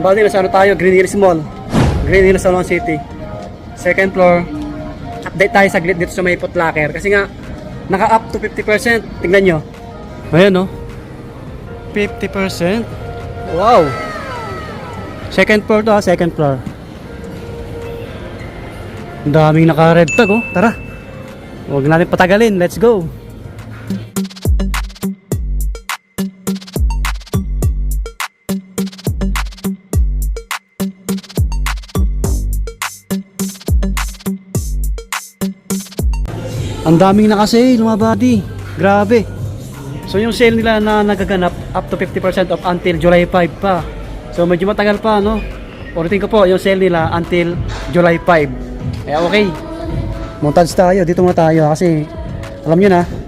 bali nasa ano tayo, Green Hills Mall. Green Hills, Salon City. Second floor. Update tayo saglit dito sa may Footlocker. Kasi nga, naka up to 50%. Tingnan nyo. Ayan no. 50%. Wow. Second floor to ha, second floor. Ang daming naka-red tag oh. Tara. Huwag natin patagalin. Let's go. Ang daming naka-sale mga buddy. Grabe. So yung sale nila na nagaganap up to 50% off until July 5 pa. So medyo matagal pa no. Ulitin ko po yung sale nila until July 5. Kaya okay. Montage tayo. Dito muna tayo kasi alam nyo na.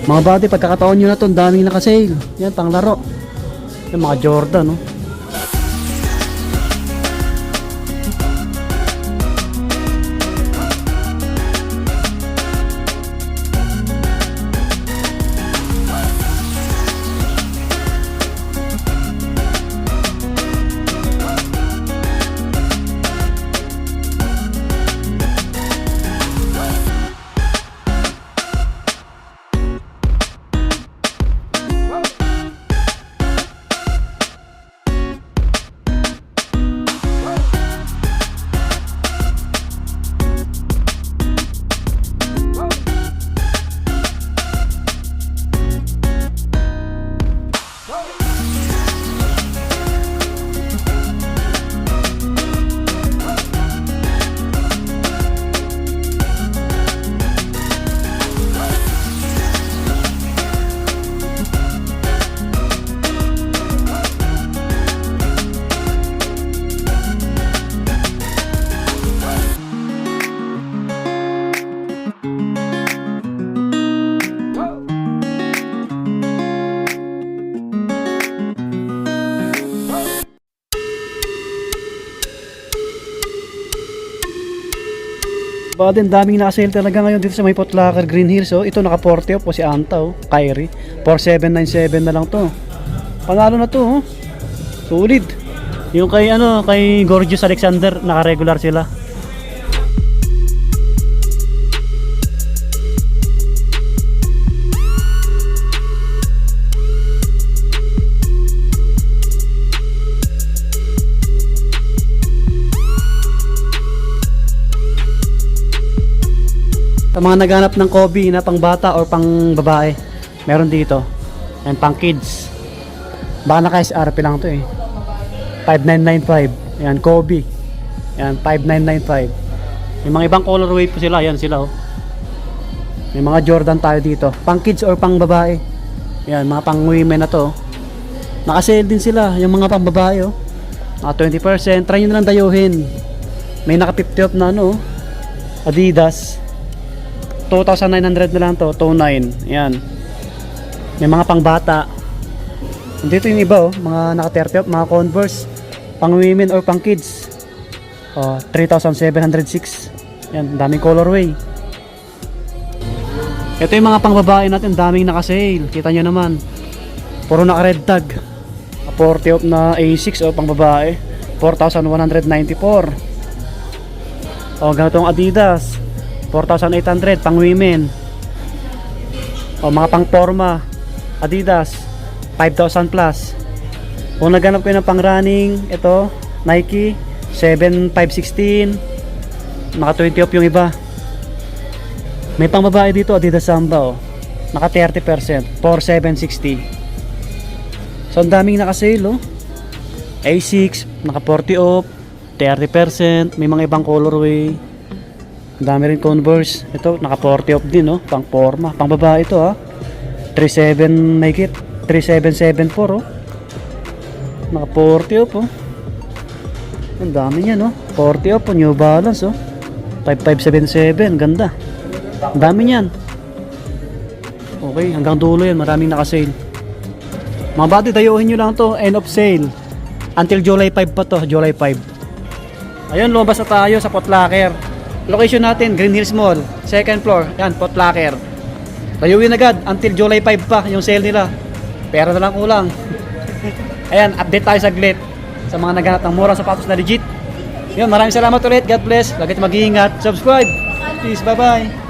Mga buddy, pagkakataon nyo na to, ang daming naka-sale. Yan, pang laro. Yung mga Jordan, no? Baka din daming naka-sale talaga ngayon dito sa may Footlocker Green Hills. Oh. Ito naka 40 off po si Anta, oh. Kyrie 4797 na lang to. Panalo na to, oh. Solid. Yung kay kay Gorgeous Alexander naka-regular sila. Sa mga naghanap ng Kobe na pang bata or pang babae, meron dito. And pang kids. Baka naka-SRP lang to eh. 5995. Ayan, Kobe. Ayan, 5995. May mga ibang colorway po sila. Ayan sila, oh. May mga Jordan tayo dito. Pang kids or pang babae. Ayan, mga pang women na to. Naka-sale din sila. Yung mga pang babae, oh. Mga 20%. Try nyo na lang dayuhin. May naka 50 off na Adidas. 2,900 na lang to, 2,900. Ayan. May mga pang bata. Dito yung iba, oh, mga naka 30 off, mga Converse, pang women or pang kids. 3,706. Ayan, daming colorway. Ito yung mga pang babae natin, daming naka-sale. Kita nyo naman. Puro naka red tag. 40 off na A6 o pang babae, 4,194. Ganitong Adidas 4,800 pang women. Mga pang forma Adidas 5,000 plus. Kung naghanap kayo ng pang running, ito Nike 7,516. Naka 20 off yung iba. May pang babae dito Adidas Samba, naka 30%, 4,760. So ang daming naka-sale, A6 naka 40 off, 30%. May mga ibang colorway. Ang dami rin Converse. Ito naka 40 off din, pang forma, pang babae ito, 37 Nike 3774, naka 40 off, ang dami niya, 40 off, New Balance, 5577, ganda. Ang dami niyan. Okay, hanggang dulo yan, maraming naka-sale. Mga buddy, dayuhin nyo lang to, end of sale until July 5 pa to, July 5. Ayun, lumabas na tayo sa Footlocker. Location natin, Green Hills Mall, second floor. Yan, Footlocker. Dayuhin agad until July 5 pa yung sale nila. Pera na lang kulang. Ayan, update tayo saglit sa mga naghanap ng murang sapatos na legit. Yun, maraming salamat ulit. God bless. Lagi mag-iingat. Subscribe. Peace. Bye-bye.